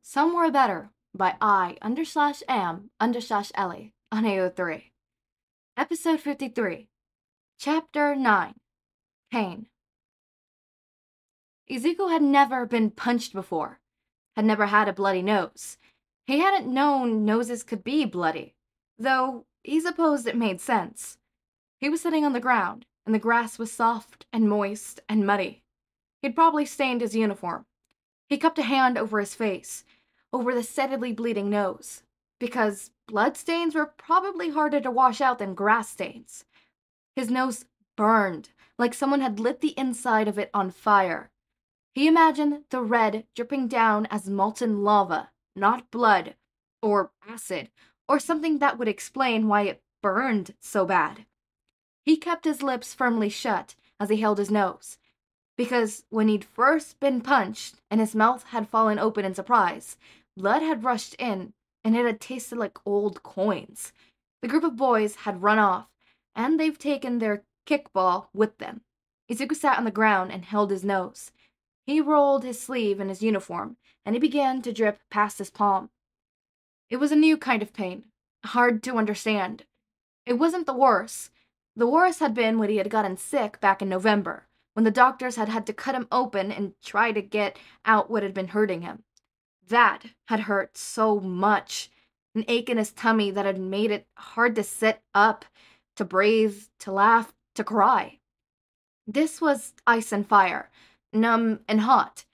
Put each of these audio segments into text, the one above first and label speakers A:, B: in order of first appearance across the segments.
A: Somewhere Better by I_am_Ellie on AO3. Episode 53. Chapter 9. Pain. Izuku had never been punched before, had never had a bloody nose. He hadn't known noses could be bloody, though he supposed it made sense. He was sitting on the ground, and the grass was soft and moist and muddy. He'd probably stained his uniform. He cupped a hand over his face, over the steadily bleeding nose, because blood stains were probably harder to wash out than grass stains. His nose burned, like someone had lit the inside of it on fire. He imagined the red dripping down as molten lava, not blood, or acid, or something that would explain why it burned so bad. He kept his lips firmly shut as he held his nose, because when he'd first been punched and his mouth had fallen open in surprise, blood had rushed in and it had tasted like old coins. The group of boys had run off, and they've taken their kickball with them. Izuku sat on the ground and held his nose. He rolled his sleeve in his uniform, and it began to drip past his palm. It was a new kind of pain, hard to understand. It wasn't the worst. The worst had been when he had gotten sick back in November, when the doctors had to cut him open and try to get out what had been hurting him. That had hurt so much, an ache in his tummy that had made it hard to sit up, to breathe, to laugh, to cry. This was ice and fire, numb and hot,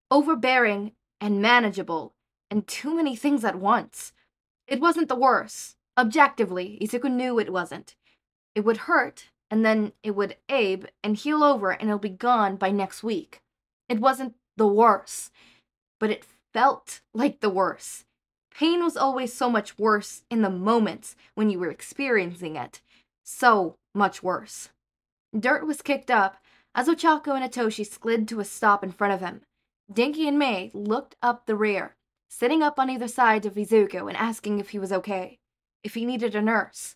A: overbearing and manageable, and too many things at once. It wasn't the worst. Objectively, Izuku knew it wasn't. It would hurt, and then it would abe and heal over, and it'll be gone by next week. It wasn't the worst, but it felt like the worst. Pain was always so much worse in the moments when you were experiencing it. So much worse. Dirt was kicked up as Ochako and Hitoshi slid to a stop in front of him. Denki and Mei looked up the rear, sitting up on either side of Izuku and asking if he was okay, if he needed a nurse.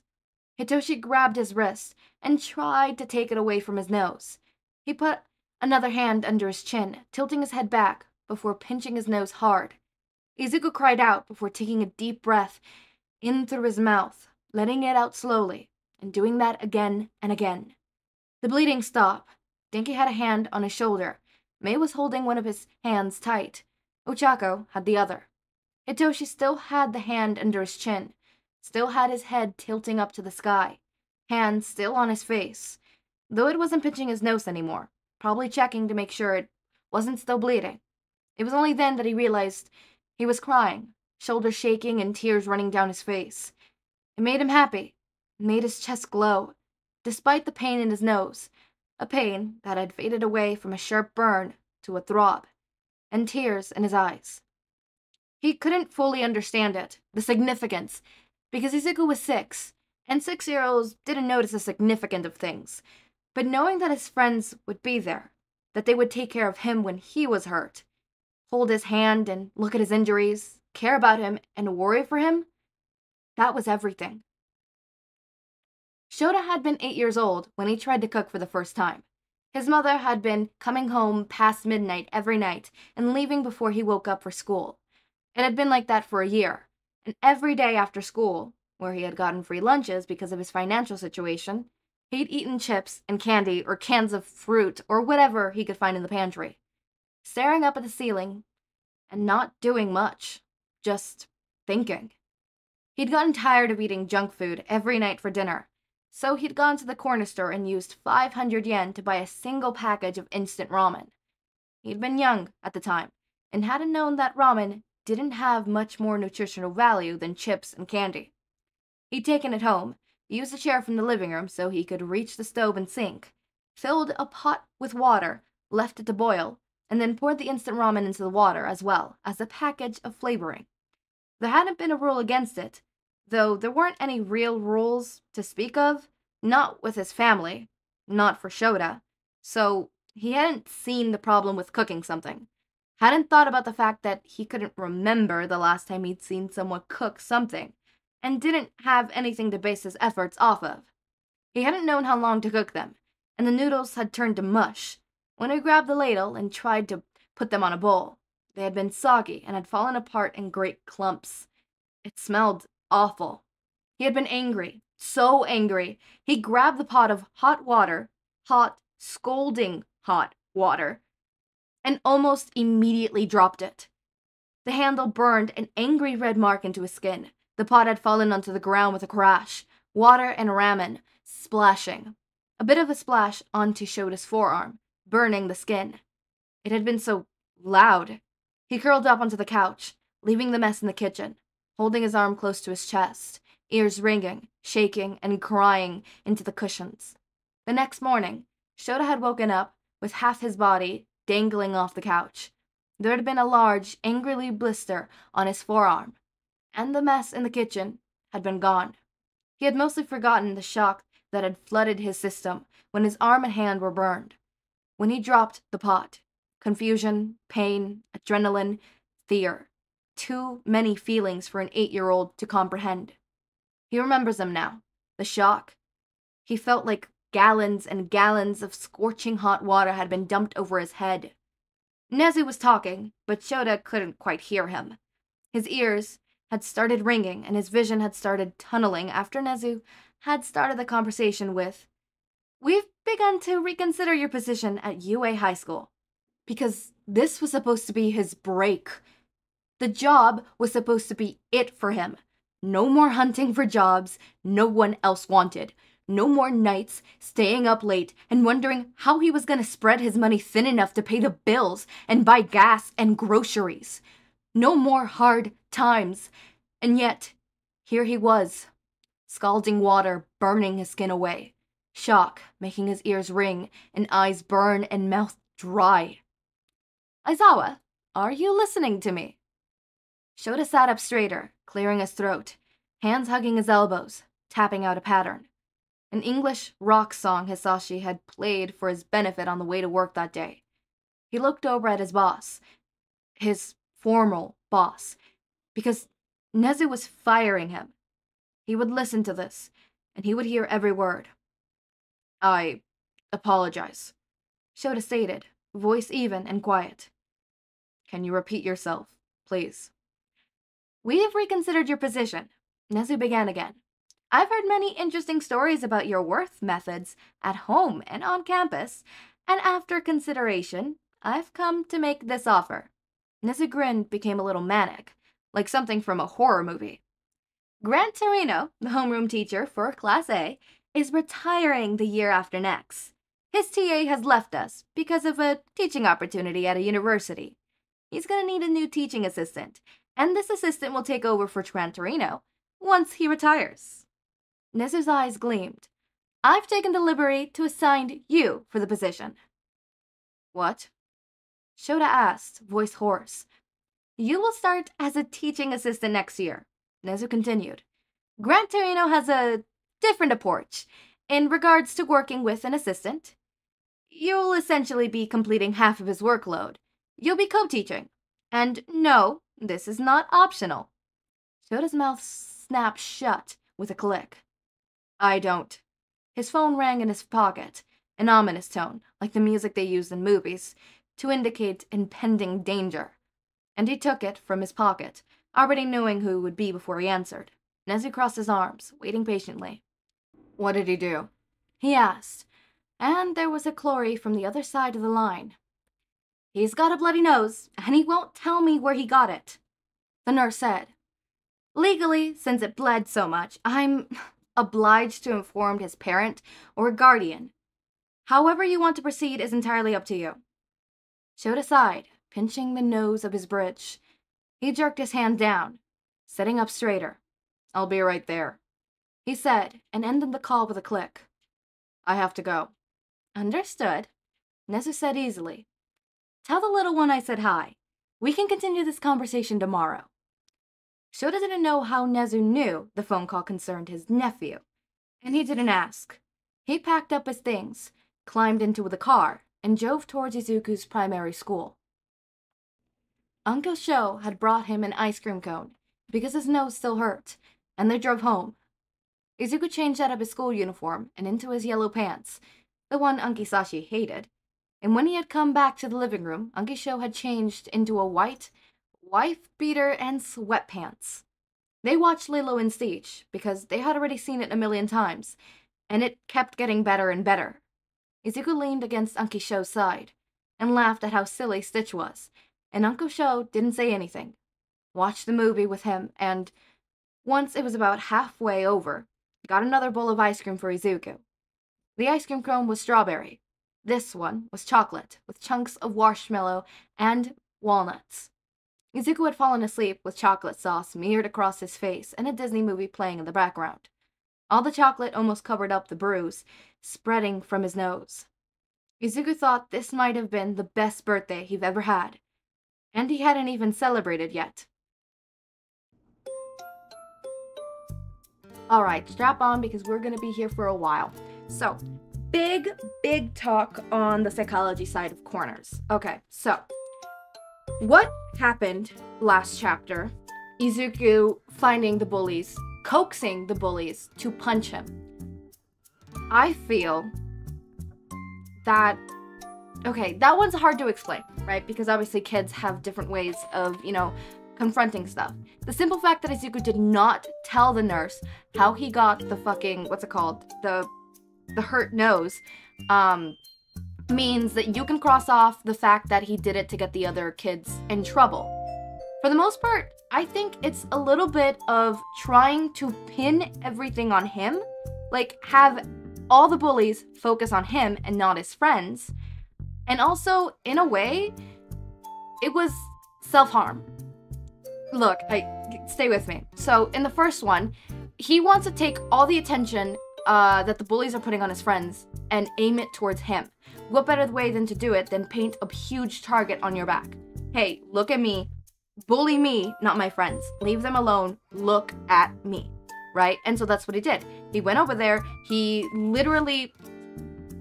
A: Hitoshi grabbed his wrist and tried to take it away from his nose. He put another hand under his chin, tilting his head back before pinching his nose hard. Izuku cried out before taking a deep breath in through his mouth, letting it out slowly, and doing that again and again. The bleeding stopped. Denki had a hand on his shoulder. Mei was holding one of his hands tight. Ochako had the other. Hitoshi still had the hand under his chin, still had his head tilting up to the sky, hands still on his face, though it wasn't pinching his nose anymore, probably checking to make sure it wasn't still bleeding. It was only then that he realized he was crying, shoulders shaking and tears running down his face. It made him happy. It made his chest glow, despite the pain in his nose, a pain that had faded away from a sharp burn to a throb, and tears in his eyes. He couldn't fully understand it, the significance, because Izuku was 6, and 6-year-olds didn't notice the significance of things. But knowing that his friends would be there, that they would take care of him when he was hurt, hold his hand and look at his injuries, care about him and worry for him, that was everything. Shouta had been 8 years old when he tried to cook for the first time. His mother had been coming home past midnight every night and leaving before he woke up for school. It had been like that for a year, and every day after school, where he had gotten free lunches because of his financial situation, he'd eaten chips and candy or cans of fruit or whatever he could find in the pantry, staring up at the ceiling and not doing much, just thinking. He'd gotten tired of eating junk food every night for dinner, so he'd gone to the corner store and used 500 yen to buy a single package of instant ramen. He'd been young at the time, and hadn't known that ramen didn't have much more nutritional value than chips and candy. He'd taken it home, used a chair from the living room so he could reach the stove and sink, filled a pot with water, left it to boil, and then poured the instant ramen into the water as well as a package of flavoring. There hadn't been a rule against it, though there weren't any real rules to speak of, not with his family, not for Shouta, so he hadn't seen the problem with cooking something. Hadn't thought about the fact that he couldn't remember the last time he'd seen someone cook something, and didn't have anything to base his efforts off of. He hadn't known how long to cook them, and the noodles had turned to mush when he grabbed the ladle and tried to put them on a bowl. They had been soggy and had fallen apart in great clumps. It smelled awful. He had been angry, so angry. He grabbed the pot of hot water, hot, scalding hot water, and almost immediately dropped it. The handle burned an angry red mark into his skin. The pot had fallen onto the ground with a crash, water and ramen splashing. A bit of a splash onto Shota's forearm, burning the skin. It had been so loud. He curled up onto the couch, leaving the mess in the kitchen, holding his arm close to his chest, ears ringing, shaking, and crying into the cushions. The next morning, Shouta had woken up with half his body dangling off the couch. There had been a large, angrily blister on his forearm, and the mess in the kitchen had been gone. He had mostly forgotten the shock that had flooded his system when his arm and hand were burned. When he dropped the pot, confusion, pain, adrenaline, fear. Too many feelings for an 8-year-old to comprehend. He remembers them now. The shock. He felt like gallons and gallons of scorching hot water had been dumped over his head. Nezu was talking, but Shouta couldn't quite hear him. His ears had started ringing and his vision had started tunneling after Nezu had started the conversation with, "We've begun to reconsider your position at UA High School." Because this was supposed to be his break. The job was supposed to be it for him. No more hunting for jobs no one else wanted. No more nights staying up late and wondering how he was going to spread his money thin enough to pay the bills and buy gas and groceries. No more hard times. And yet, here he was, scalding water burning his skin away, shock making his ears ring and eyes burn and mouth dry. "Aizawa, are you listening to me?" Shouta sat up straighter, clearing his throat, hands hugging his elbows, tapping out a pattern. An English rock song Hizashi had played for his benefit on the way to work that day. He looked over at his boss, his formal boss, because Nezu was firing him. He would listen to this, and he would hear every word. "I apologize," Shouta stated, voice even and quiet. "Can you repeat yourself, please?" "We have reconsidered your position," Nezu began again. "I've heard many interesting stories about your worth methods at home and on campus, and after consideration, I've come to make this offer." Nezu's grin became a little manic, like something from a horror movie. "Grant Torino, the homeroom teacher for Class A, is retiring the year after next. His TA has left us because of a teaching opportunity at a university. He's gonna need a new teaching assistant, and this assistant will take over for Grant Torino once he retires." Nezu's eyes gleamed. "I've taken the liberty to assign you for the position." "What?" Shouta asked, voice hoarse. "You will start as a teaching assistant next year," Nezu continued. "Grant Torino has a different approach in regards to working with an assistant. You'll essentially be completing half of his workload. You'll be co-teaching. And no, this is not optional." Shota's mouth snapped shut with a click. "I don't." His phone rang in his pocket, an ominous tone, like the music they used in movies, to indicate impending danger. And he took it from his pocket, already knowing who it would be before he answered. Nezu crossed his arms, waiting patiently. "What did he do?" he asked, and there was a Clory from the other side of the line. "He's got a bloody nose, and he won't tell me where he got it," the nurse said. "Legally, since it bled so much, I'm obliged to inform his parent or guardian. However you want to proceed is entirely up to you." Shouta sighed, pinching the nose of his bridge. He jerked his hand down, sitting up straighter. "I'll be right there," he said, and ended the call with a click. "I have to go." "Understood," Nezu said easily. "Tell the little one I said hi. We can continue this conversation tomorrow." Shouta didn't know how Nezu knew the phone call concerned his nephew, and he didn't ask. He packed up his things, climbed into the car, and drove towards Izuku's primary school. Uncle Sho had brought him an ice cream cone because his nose still hurt, and they drove home. Izuku changed out of his school uniform and into his yellow pants, the one Hizashi hated. And when he had come back to the living room, Ankisho had changed into a white wife-beater and sweatpants. They watched Lilo and Stitch, because they had already seen it a million times, and it kept getting better and better. Izuku leaned against Ankisho's side, and laughed at how silly Stitch was, and Ankisho didn't say anything. Watched the movie with him, and once it was about halfway over, got another bowl of ice cream for Izuku. The ice cream cone was strawberry. This one was chocolate, with chunks of marshmallow and walnuts. Izuku had fallen asleep with chocolate sauce smeared across his face and a Disney movie playing in the background. All the chocolate almost covered up the bruise, spreading from his nose. Izuku thought this might have been the best birthday he'd ever had, and he hadn't even celebrated yet. Alright, strap on because we're gonna be here for a while. So, big talk on the psychology side of corners. Okay, so, what happened last chapter? Izuku finding the bullies, coaxing the bullies to punch him. I feel that, okay, that one's hard to explain, right? Because obviously kids have different ways of, confronting stuff. The simple fact that Izuku did not tell the nurse how he got the fucking, the hurt nose, means that you can cross off the fact that he did it to get the other kids in trouble. For the most part, I think it's a little bit of trying to pin everything on him, like have all the bullies focus on him and not his friends. And also, in a way, it was self-harm. Look, stay with me. So, in the first one, he wants to take all the attention that the bullies are putting on his friends and aim it towards him. What better way than to do it than paint a huge target on your back? Hey, look at me. Bully me, not my friends. Leave them alone. Look at me. Right? And so that's what he did. He went over there. He literally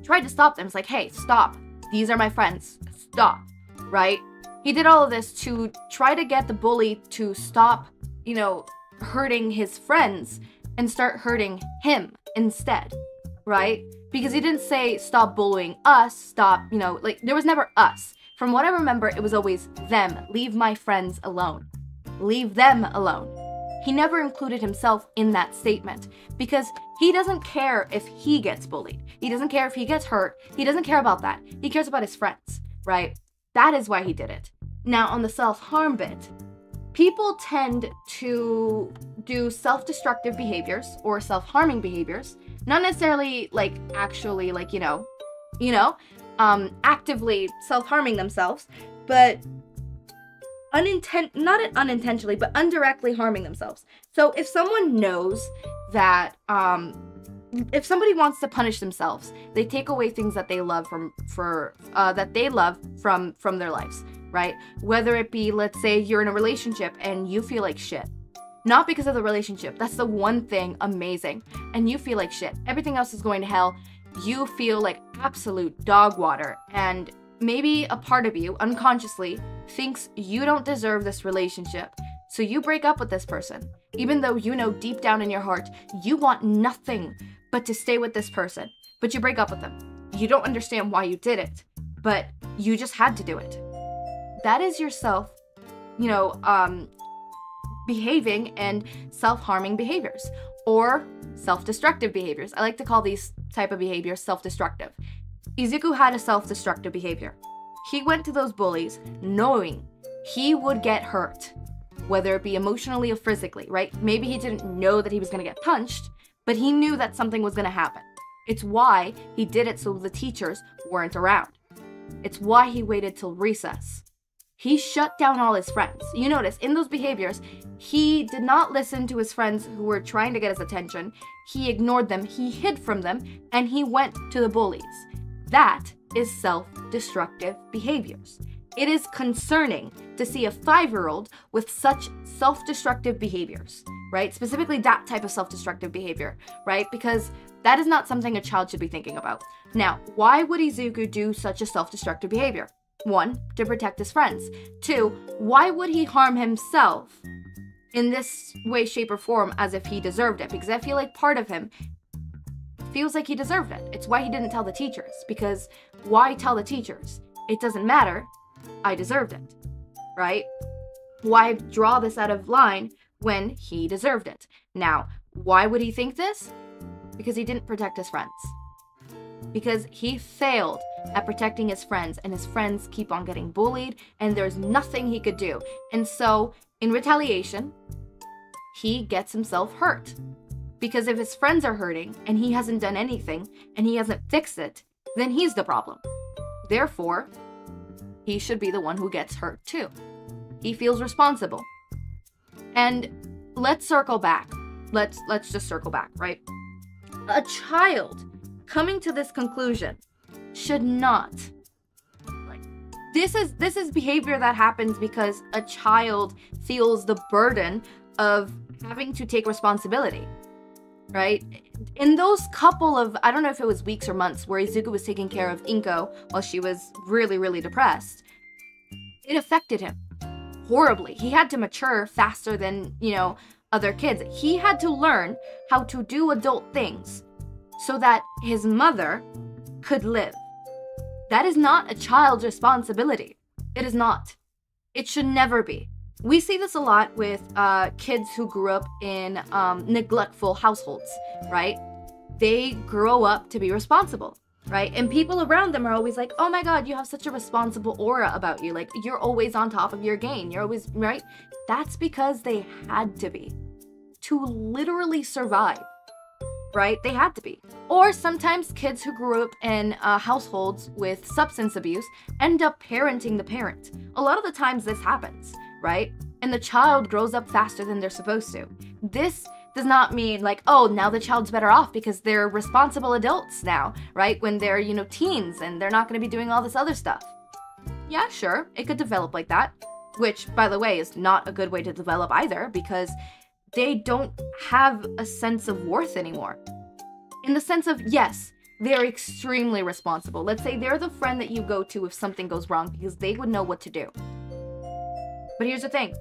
A: tried to stop them. It's like, hey, stop. These are my friends. Stop. Right? He did all of this to try to get the bully to stop, hurting his friends and start hurting him instead. Right? Because he didn't say, stop bullying us, stop, there was never us. From what I remember, it was always them. Leave my friends alone. Leave them alone. He never included himself in that statement because he doesn't care if he gets bullied. He doesn't care if he gets hurt. He doesn't care about that. He cares about his friends, right? That is why he did it. Now, on the self-harm bit, people tend to do self-destructive behaviors or self-harming behaviors. Not necessarily, actually, actively self-harming themselves, but not unintentionally, but indirectly harming themselves. So if someone knows that, if somebody wants to punish themselves, they take away things that they love from their lives, right? Whether it be, let's say you're in a relationship and you feel like shit. Not because of the relationship. That's the one thing amazing. And you feel like shit. Everything else is going to hell. You feel like absolute dog water. And maybe a part of you, unconsciously, thinks you don't deserve this relationship. So you break up with this person. Even though you know deep down in your heart, you want nothing but to stay with this person. But you break up with them. You don't understand why you did it. But you just had to do it. That is yourself, behaving and self-harming behaviors or self-destructive behaviors. I like to call these type of behaviors self-destructive. Izuku had a self-destructive behavior. He went to those bullies knowing he would get hurt, whether it be emotionally or physically, right? Maybe he didn't know that he was going to get punched, but he knew that something was going to happen. It's why he did it so the teachers weren't around. It's why he waited till recess. He shut down all his friends. You notice, in those behaviors, he did not listen to his friends who were trying to get his attention. He ignored them, he hid from them, and he went to the bullies. That is self-destructive behaviors. It is concerning to see a 5-year-old with such self-destructive behaviors, right? Specifically that type of self-destructive behavior, right? Because that is not something a child should be thinking about. Now, why would Izuku do such a self-destructive behavior? 1, to protect his friends. 2, why would he harm himself in this way, shape, or form as if he deserved it? Because I feel like part of him feels like he deserved it. It's why he didn't tell the teachers, because why tell the teachers? It doesn't matter. I deserved it, right? Why draw this out of line when he deserved it? Now, why would he think this? Because he didn't protect his friends. Because he failed at protecting his friends, and his friends keep on getting bullied, and there's nothing he could do. And so, in retaliation, he gets himself hurt. Because if his friends are hurting, and he hasn't done anything, and he hasn't fixed it, then he's the problem. Therefore, he should be the one who gets hurt too. He feels responsible. And let's circle back. Let's just circle back, right? A child coming to this conclusion should not. Like, this is behavior that happens because a child feels the burden of having to take responsibility, right? In those couple of, I don't know if it was weeks or months, where Izuku was taking care of Inko while she was really, really depressed, it affected him horribly. He had to mature faster than, other kids. He had to learn how to do adult things so that his mother could live. That is not a child's responsibility. It is not. It should never be. We see this a lot with kids who grew up in neglectful households, right? They grow up to be responsible, right? And people around them are always like, oh my God, you have such a responsible aura about you. Like, you're always on top of your game. You're always, right? That's because they had to be. To literally survive, right? They had to be. Or sometimes kids who grew up in households with substance abuse end up parenting the parent. A lot of the times this happens, right? And the child grows up faster than they're supposed to. This does not mean like, oh, now the child's better off because they're responsible adults now, right? When they're, teens and they're not going to be doing all this other stuff. Yeah, sure, it could develop like that, which, by the way, is not a good way to develop either, because they don't have a sense of worth anymore. In the sense of, yes, they're extremely responsible. Let's say they're the friend that you go to if something goes wrong because they would know what to do. But here's the thing.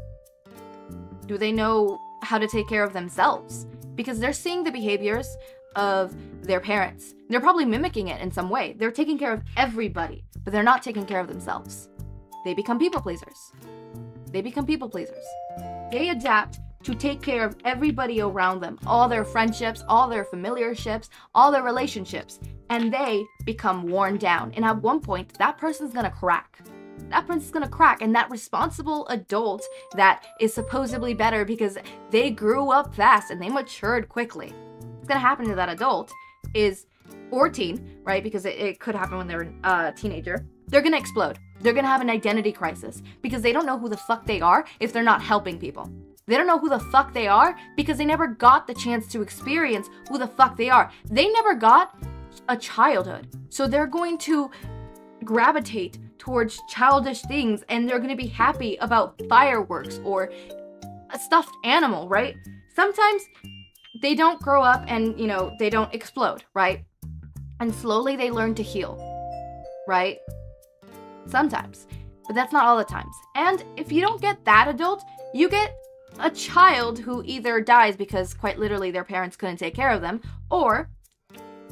A: Do they know how to take care of themselves? Because they're seeing the behaviors of their parents. They're probably mimicking it in some way. They're taking care of everybody, but they're not taking care of themselves. They become people pleasers. They become people pleasers. They adapt to take care of everybody around them, all their friendships, all their familiarships, all their relationships, and they become worn down. And at one point, that person's gonna crack. That person's gonna crack, and that responsible adult that is supposedly better because they grew up fast and they matured quickly, what's gonna happen to that adult is, or teen, right? Because it could happen when they're a teenager. They're gonna explode. They're gonna have an identity crisis because they don't know who the fuck they are if they're not helping people. They don't know who the fuck they are because they never got the chance to experience who the fuck they are. They never got a childhood. So they're going to gravitate towards childish things, and they're going to be happy about fireworks or a stuffed animal, right? Sometimes they don't grow up and, they don't explode, right? And slowly they learn to heal, right? Sometimes. But that's not all the times. And if you don't get that adult, you get a child who either dies because quite literally their parents couldn't take care of them, or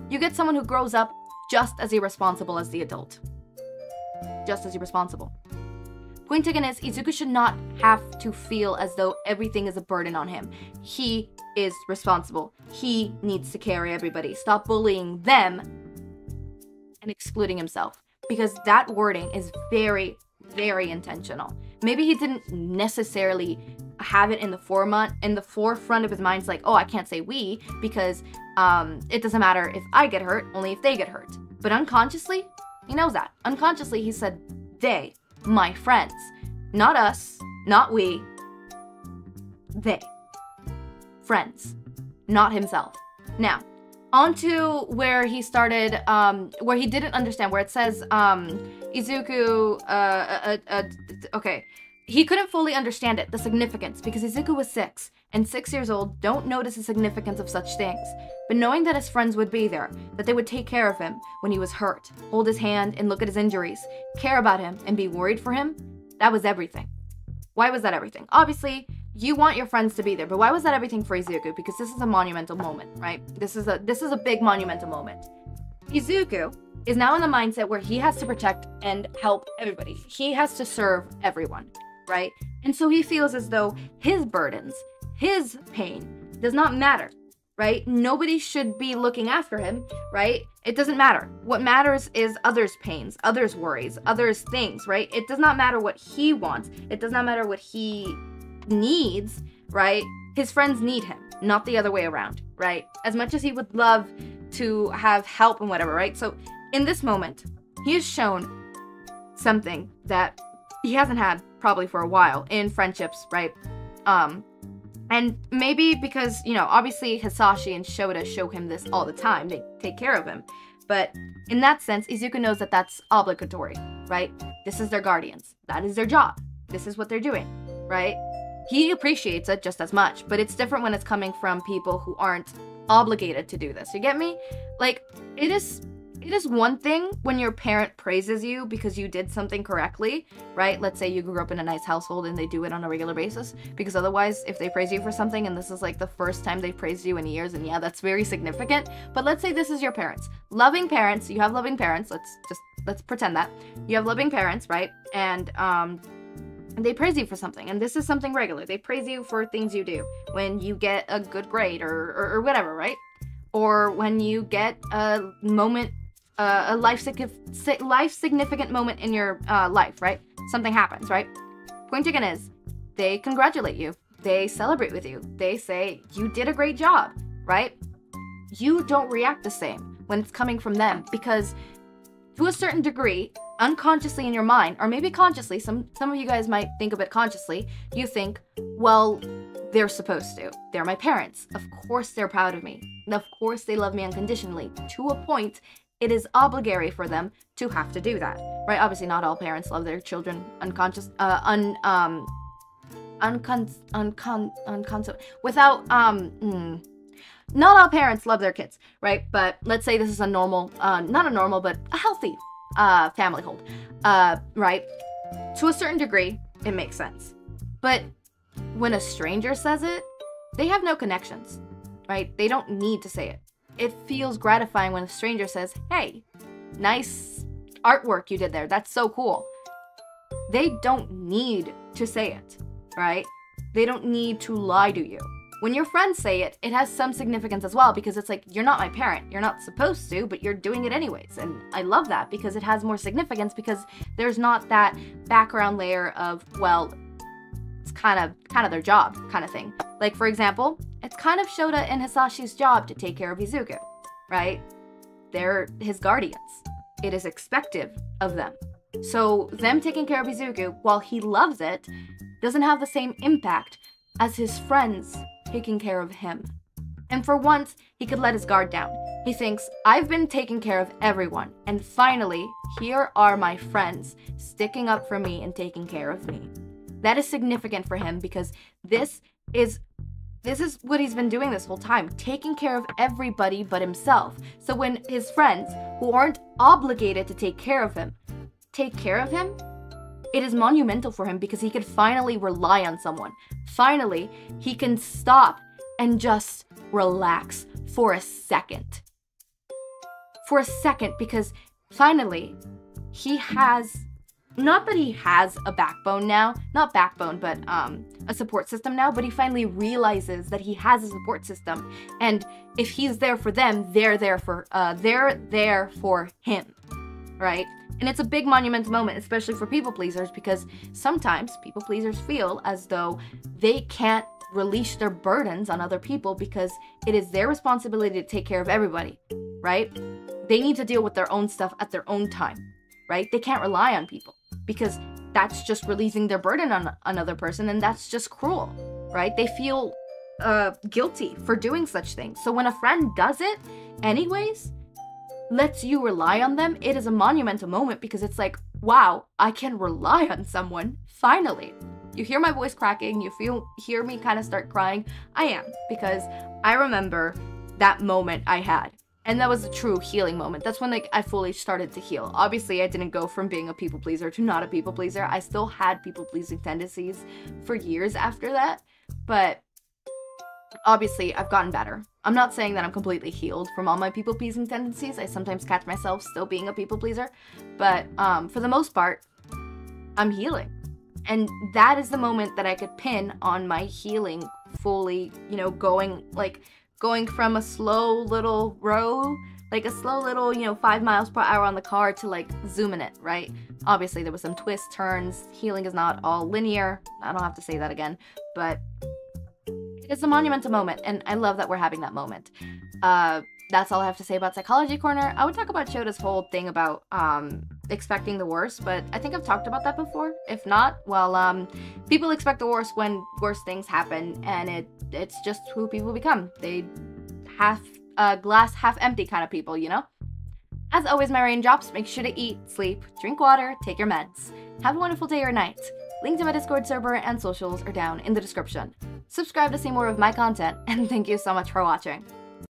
A: you get someone who grows up just as irresponsible as the adult. Just as irresponsible. Point taken is, Izuku should not have to feel as though everything is a burden on him. He is responsible. He needs to carry everybody. Stop bullying them and excluding himself. Because that wording is very, very intentional. Maybe he didn't necessarily have it in the forefront of his mind. It's like, oh, I can't say we because it doesn't matter if I get hurt, only if they get hurt. But unconsciously, he knows that. Unconsciously, he said they, my friends. Not us, not we. They. Friends. Not himself. Now, on to where he started, where he didn't understand, where it says, Izuku, okay. He couldn't fully understand it, the significance, because Izuku was 6, and 6 years old don't notice the significance of such things. But knowing that his friends would be there, that they would take care of him when he was hurt, hold his hand and look at his injuries, care about him and be worried for him, that was everything. Why was that everything? Obviously, you want your friends to be there, but why was that everything for Izuku? Because this is a monumental moment, right? This is a big monumental moment. Izuku is now in the mindset where he has to protect and help everybody. He has to serve everyone, right? And so he feels as though his burdens, his pain does not matter, right? Nobody should be looking after him, right? It doesn't matter. What matters is others' pains, others' worries, others' things, right? It does not matter what he wants. It does not matter what he needs, right? His friends need him, not the other way around, right? As much as he would love to have help and whatever, right? So in this moment, he has shown something that he hasn't had probably for a while in friendships, right? And maybe because, you know, obviously Hizashi and Shouta show him this all the time. They take care of him. But in that sense, Izuku knows that that's obligatory, right? This is their guardians. That is their job. This is what they're doing, right? He appreciates it just as much, but it's different when it's coming from people who aren't obligated to do this. You get me? Like, it is one thing when your parent praises you because you did something correctly, right? Let's say you grew up in a nice household and they do it on a regular basis, because otherwise, if they praise you for something and this is like the first time they praised you in years, and yeah, that's very significant. But let's say this is your parents. Loving parents, you have loving parents, let's pretend that. You have loving parents, right? And they praise you for something, and this is something regular. They praise you for things you do. When you get a good grade or whatever, right? Or when you get a moment, a life significant moment in your life, right? Something happens, right? Point taken is, they congratulate you. They celebrate with you. They say, you did a great job, right? You don't react the same when it's coming from them, because to a certain degree, unconsciously in your mind, or maybe consciously, some of you guys might think of it consciously, you think, well, they're supposed to. They're my parents. Of course they're proud of me. Of course they love me unconditionally. To a point, it is obligatory for them to have to do that, right? Obviously, not all parents love their children not all parents love their kids, right? But let's say this is a normal, not a normal, but a healthy family hold, right? To a certain degree, it makes sense. But when a stranger says it, they have no connections, right? They don't need to say it. It feels gratifying when a stranger says, hey, nice artwork you did there. That's so cool. They don't need to say it, right? They don't need to lie to you. When your friends say it, it has some significance as well, because it's like, you're not my parent. You're not supposed to, but you're doing it anyways. And I love that because it has more significance, because there's not that background layer of, well, it's kind of their job kind of thing. Like, for example, it's kind of Shouta and Hizashi's job to take care of Izuku, right? They're his guardians. It is expected of them. So them taking care of Izuku, while he loves it, doesn't have the same impact as his friends taking care of him. And for once, he could let his guard down. He thinks, I've been taking care of everyone, and finally, here are my friends sticking up for me and taking care of me. That is significant for him, because this is what he's been doing this whole time, taking care of everybody but himself. So when his friends, who aren't obligated to take care of him, it is monumental for him, because he can finally rely on someone. Finally, he can stop and just relax for a second. For a second, because finally, he has, not that he has a backbone now, not backbone, but a support system now, but he finally realizes that he has a support system, and if he's there for them, they're there for him, right? And it's a big monumental moment, especially for people pleasers, because sometimes people pleasers feel as though they can't release their burdens on other people because it is their responsibility to take care of everybody, right? They need to deal with their own stuff at their own time, right? They can't rely on people, because that's just releasing their burden on another person, and that's just cruel, right? They feel guilty for doing such things. So when a friend does it anyways, lets you rely on them, it is a monumental moment, because it's like, wow, I can rely on someone, finally. You hear my voice cracking, you hear me kind of start crying. I am, because I remember that moment I had. And that was a true healing moment. That's when I fully started to heal. Obviously, I didn't go from being a people pleaser to not a people pleaser. I still had people pleasing tendencies for years after that. but obviously I've gotten better. I'm not saying that I'm completely healed from all my people-pleasing tendencies. I sometimes catch myself still being a people-pleaser, but for the most part, I'm healing. And that is the moment that I could pin on my healing fully, you know, going from a slow little row, like a slow little, you know, 5 miles per hour on the car to like zooming it, right? Obviously there was some twists, turns, healing is not all linear. I don't have to say that again, but it's a monumental moment, and I love that we're having that moment. That's all I have to say about Psychology Corner. I would talk about Shota's whole thing about expecting the worst, but I think I've talked about that before. If not, well, people expect the worst when worse things happen, and it's just who people become. They glass half empty kind of people, you know? As always, my raindrops, make sure to eat, sleep, drink water, take your meds. Have a wonderful day or night. Link to my Discord server and socials are down in the description. Subscribe to see more of my content, and thank you so much for watching.